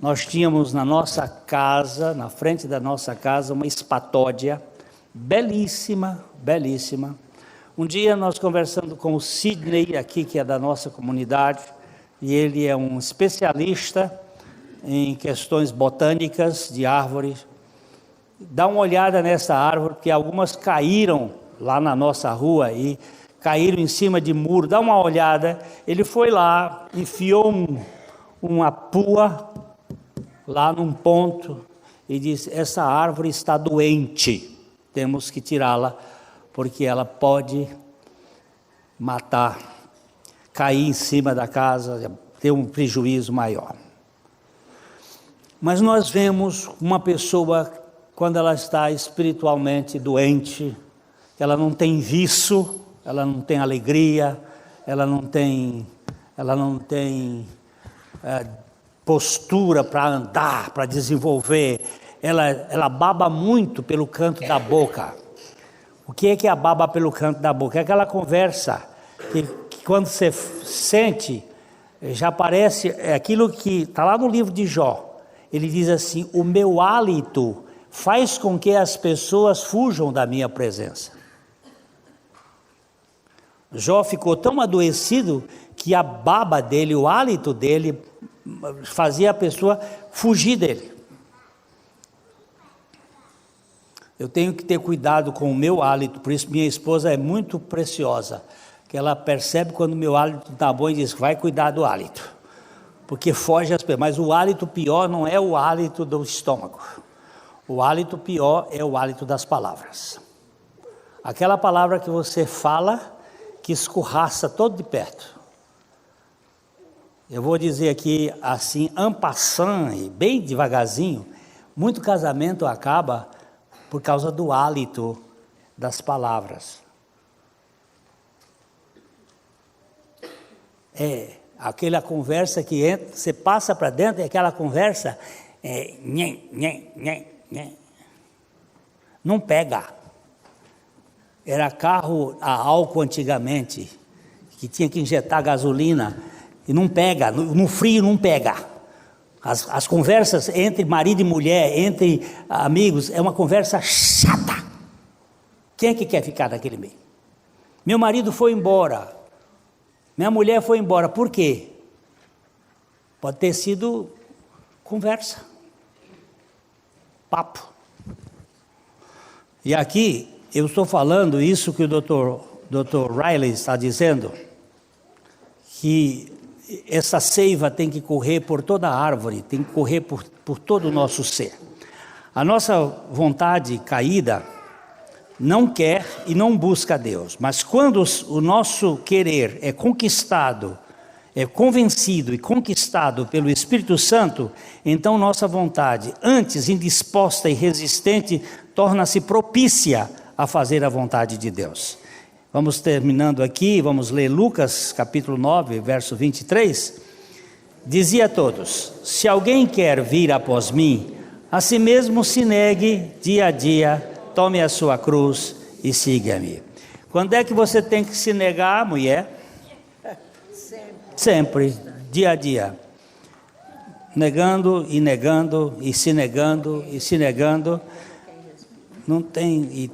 [SPEAKER 1] Nós tínhamos na nossa casa, na frente da nossa casa, uma espatódia, belíssima, belíssima. Um dia nós conversando com o Sidney, aqui que é da nossa comunidade, e ele é um especialista em questões botânicas de árvores. Dá uma olhada nessa árvore, porque algumas caíram lá na nossa rua e caíram em cima de muro. Dá uma olhada. Ele foi lá, enfiou uma pua lá num ponto e disse: essa árvore está doente, temos que tirá-la, porque ela pode matar, cair em cima da casa, ter um prejuízo maior. Mas nós vemos uma pessoa, quando ela está espiritualmente doente, ela não tem viço, ela não tem alegria, ela não tem postura para andar, para desenvolver, ela baba muito pelo canto da boca. O que é a baba pelo canto da boca? É aquela conversa que quando você sente, já parece, é aquilo que está lá no livro de Jó. Ele diz assim: o meu hálito faz com que as pessoas fujam da minha presença. Jó ficou tão adoecido que a baba dele, o hálito dele, fazia a pessoa fugir dele. Eu tenho que ter cuidado com o meu hálito, por isso minha esposa é muito preciosa, que ela percebe quando o meu hálito está bom e diz: vai cuidar do hálito, porque foge as pessoas. Mas o hálito pior não é o hálito do estômago, o hálito pior é o hálito das palavras. Aquela palavra que você fala, que escorraça todo de perto. Eu vou dizer aqui assim, en passant, e bem devagarzinho, muito casamento acaba por causa do hálito das palavras. É aquela conversa que entra, você passa para dentro, e aquela conversa não pega. Era carro a álcool antigamente, que tinha que injetar gasolina, e não pega, no frio não pega. As conversas entre marido e mulher, entre amigos, é uma conversa chata. Quem é que quer ficar naquele meio? Meu marido foi embora, minha mulher foi embora, por quê? Pode ter sido conversa, papo. E aqui eu estou falando isso que o Dr. Riley está dizendo, que essa seiva tem que correr por toda a árvore, tem que correr por todo o nosso ser. A nossa vontade caída não quer e não busca Deus, mas quando o nosso querer é conquistado, é convencido e conquistado pelo Espírito Santo, então nossa vontade, antes indisposta e resistente, torna-se propícia a fazer a vontade de Deus. Vamos terminando aqui, vamos ler Lucas capítulo 9, verso 23. Dizia a todos: se alguém quer vir após mim, a si mesmo se negue dia a dia, tome a sua cruz e siga-me. Quando é que você tem que se negar, mulher? Sempre, dia a dia. Negando e negando, e se negando, e se negando. Não tem,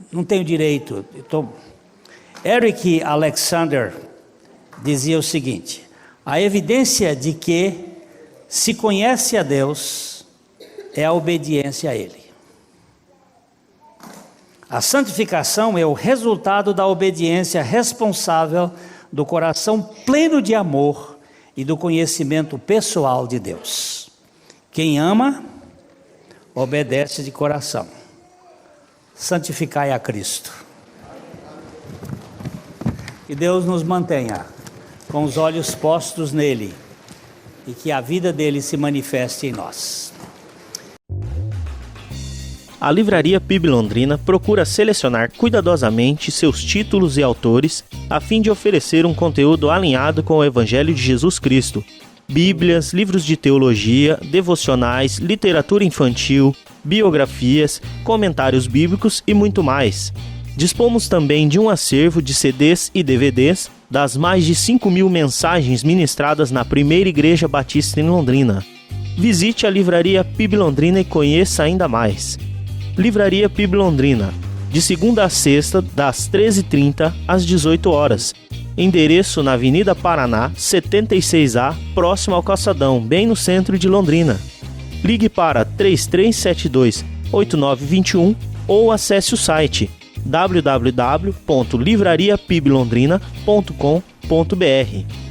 [SPEAKER 1] não tenho direito. Eric Alexander dizia o seguinte: a evidência de que se conhece a Deus é a obediência a Ele. A santificação é o resultado da obediência responsável do coração pleno de amor e do conhecimento pessoal de Deus. Quem ama, obedece de coração. Santificai a Cristo. Que Deus nos mantenha com os olhos postos nele e que a vida dele se manifeste em nós.
[SPEAKER 2] A Livraria PIB Londrina procura selecionar cuidadosamente seus títulos e autores a fim de oferecer um conteúdo alinhado com o Evangelho de Jesus Cristo. Bíblias, livros de teologia, devocionais, literatura infantil, biografias, comentários bíblicos e muito mais. Dispomos também de um acervo de CDs e DVDs das mais de 5.000 mensagens ministradas na Primeira Igreja Batista em Londrina. Visite a Livraria PIB Londrina e conheça ainda mais. Livraria PIB Londrina, de segunda a sexta, das 13h30 às 18 horas. Endereço na Avenida Paraná, 76A, próximo ao Calçadão, bem no centro de Londrina. Ligue para 3372-8921 ou acesse o site www.livrariapiblondrina.com.br.